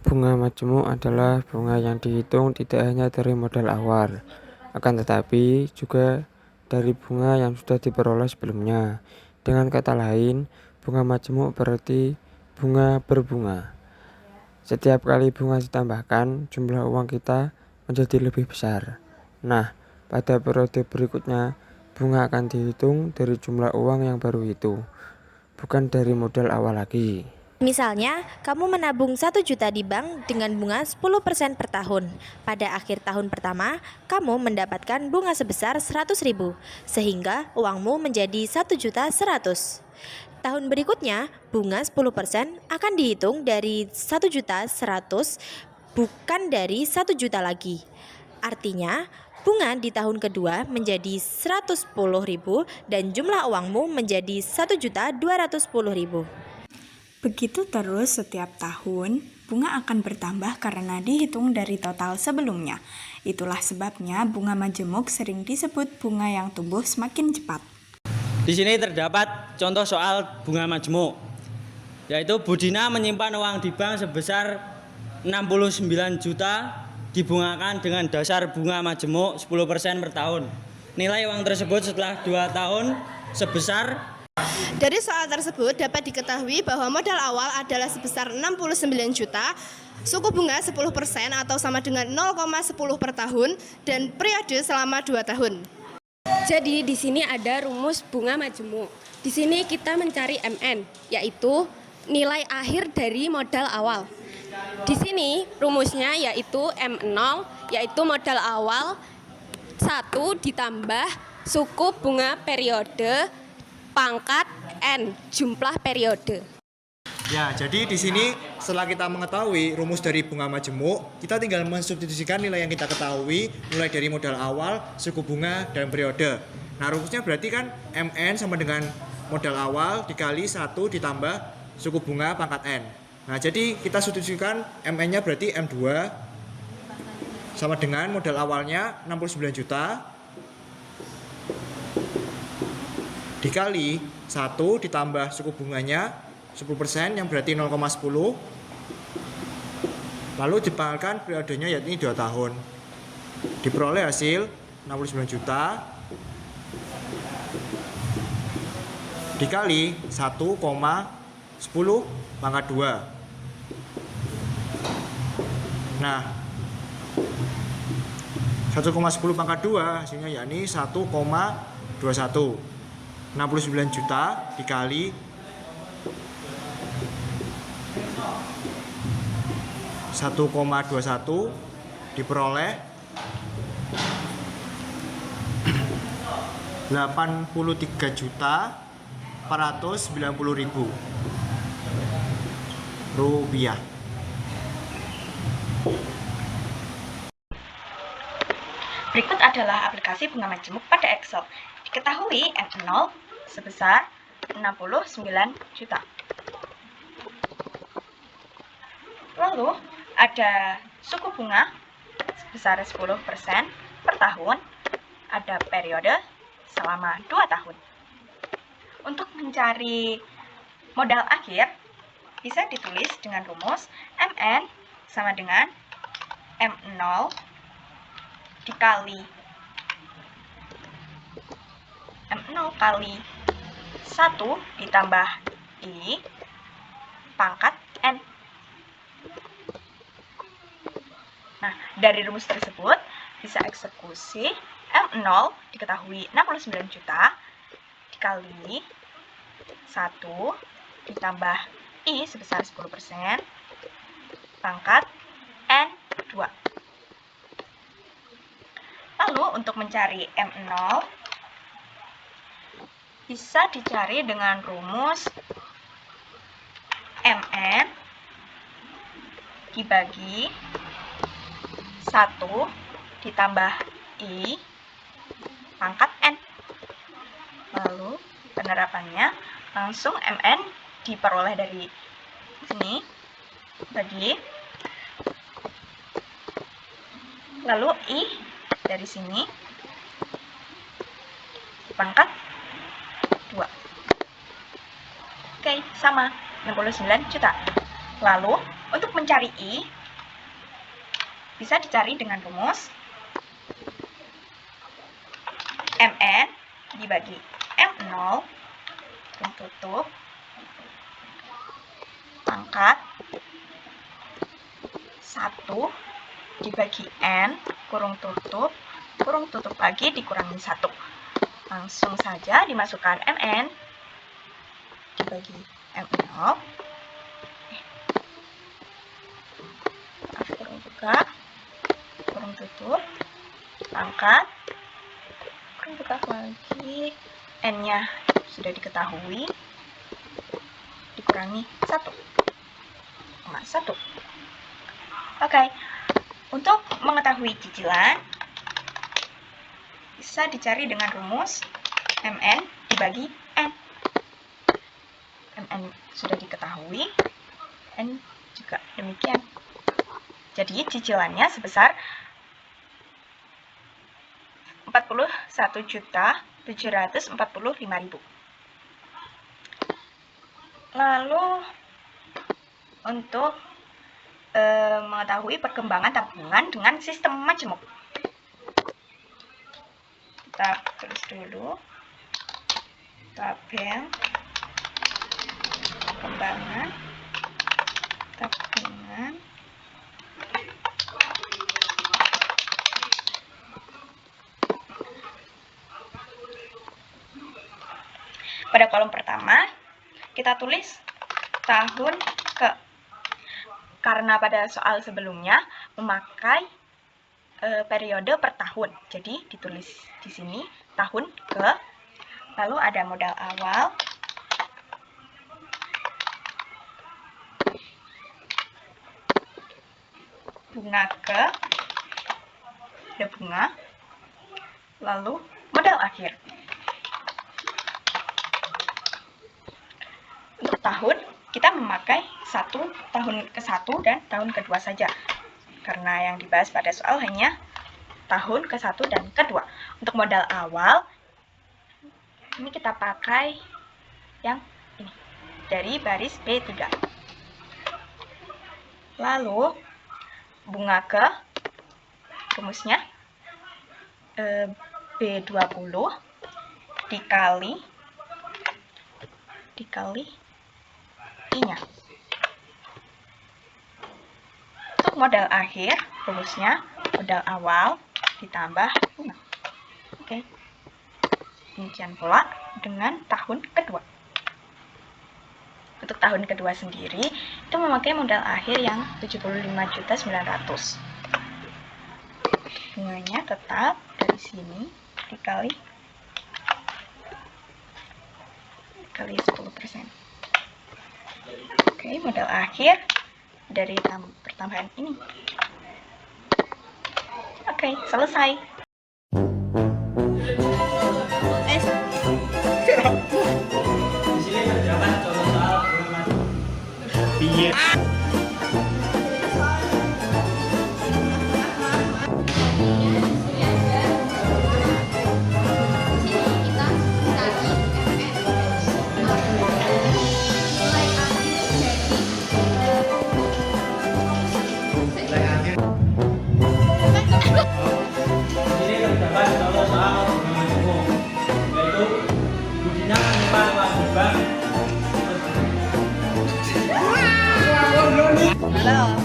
Bunga majemuk adalah bunga yang dihitung tidak hanya dari modal awal, akan tetapi juga dari bunga yang sudah diperoleh sebelumnya. Dengan kata lain, bunga majemuk berarti bunga berbunga. Setiap kali bunga ditambahkan, jumlah uang kita menjadi lebih besar. Nah, pada periode berikutnya, bunga akan dihitung dari jumlah uang yang baru itu, bukan dari modal awal lagi. Misalnya, kamu menabung 1 juta di bank dengan bunga 10% per tahun. Pada akhir tahun pertama, kamu mendapatkan bunga sebesar 100.000, sehingga uangmu menjadi 1.100.000. Tahun berikutnya, bunga 10% akan dihitung dari 1.100.000, bukan dari 1 juta lagi. Artinya, bunga di tahun kedua menjadi 110.000 dan jumlah uangmu menjadi 1.210.000. Begitu terus setiap tahun, bunga akan bertambah karena dihitung dari total sebelumnya. Itulah sebabnya bunga majemuk sering disebut bunga yang tumbuh semakin cepat. Di sini terdapat contoh soal bunga majemuk, yaitu Budina menyimpan uang di bank sebesar 69 juta dibungakan dengan dasar bunga majemuk 10% per tahun. Nilai uang tersebut setelah 2 tahun sebesar. Dari soal tersebut dapat diketahui bahwa modal awal adalah sebesar 69 juta, suku bunga 10% atau sama dengan 0,10 per tahun, dan periode selama 2 tahun. Jadi di sini ada rumus bunga majemuk. Di sini kita mencari MN, yaitu nilai akhir dari modal awal. Di sini rumusnya yaitu M0, yaitu modal awal 1 ditambah suku bunga periode pangkat N, jumlah periode. Ya, jadi di sini setelah kita mengetahui rumus dari bunga majemuk, kita tinggal mensubstitusikan nilai yang kita ketahui mulai dari modal awal, suku bunga, dan periode. Nah, rumusnya berarti kan MN sama dengan modal awal dikali 1 ditambah suku bunga pangkat N. Nah, jadi kita substitusikan MN-nya berarti M2 sama dengan modal awalnya 69 juta dikali 1 ditambah suku bunganya 10% yang berarti 0,10, lalu dipangkalkan periodenya yaitu 2 tahun. Diperoleh hasil 69 juta dikali 1,10 pangkat 2. Nah, 1,10 pangkat 2 hasilnya yakni 1,21. 69 juta dikali 1,21 diperoleh 83.490.000 rupiah. Berikut adalah aplikasi bunga majemuk pada Excel. Diketahui M0 sebesar 69 juta. Lalu ada suku bunga sebesar 10% per tahun, ada periode selama 2 tahun. Untuk mencari modal akhir, bisa ditulis dengan rumus MN sama dengan M0 dikali M0 kali 1 ditambah I pangkat N. Nah, dari rumus tersebut bisa eksekusi M0 diketahui 69 juta dikali 1 ditambah I sebesar 10% pangkat N2. Lalu untuk mencari M0 bisa dicari dengan rumus MN dibagi 1 ditambah I pangkat N. Lalu penerapannya langsung MN diperoleh dari sini bagi, lalu I dari sini pangkat 2. Oke, sama 69 juta. Lalu, untuk mencari I, bisa dicari dengan rumus MN dibagi M0 kurung tutup pangkat 1 dibagi N kurung tutup lagi dikurangi 1. Langsung saja dimasukkan MN dibagi M0 kurung buka kurung tutup pangkat kurung buka lagi, N-nya sudah diketahui, dikurangi 1. Oke, untuk mengetahui cicilan bisa dicari dengan rumus MN dibagi N. MN sudah diketahui, N juga demikian. Jadi cicilannya sebesar 41.745.000. Lalu untuk mengetahui perkembangan tabungan dengan sistem majemuk, kita tulis dulu tabel perkembangan tabungan pada kolom pertama kita tulis tahun ke, karena pada soal sebelumnya memakai periode per tahun, jadi ditulis di sini tahun ke, lalu ada modal awal, bunga ke, ada bunga, lalu modal akhir. Untuk tahun kita memakai tahun ke-1 dan tahun ke-2 saja, karena yang dibahas pada soal hanya tahun ke-1 dan ke-2. Untuk modal awal ini kita pakai yang ini dari baris B3. Lalu bunga ke, rumusnya B20 dikali I-nya. Untuk modal akhir, rumusnya modal awal ditambah bunga. Oke. Demikian pula dengan tahun kedua. Untuk tahun kedua sendiri, itu memakai modal akhir yang 75.900.000. Bunganya tetap dari sini dikali 10%. Oke, modal akhir dari pertambahan ini. Oke, selesai. Di sini terdapat contoh soal bunga majemuk. Halo.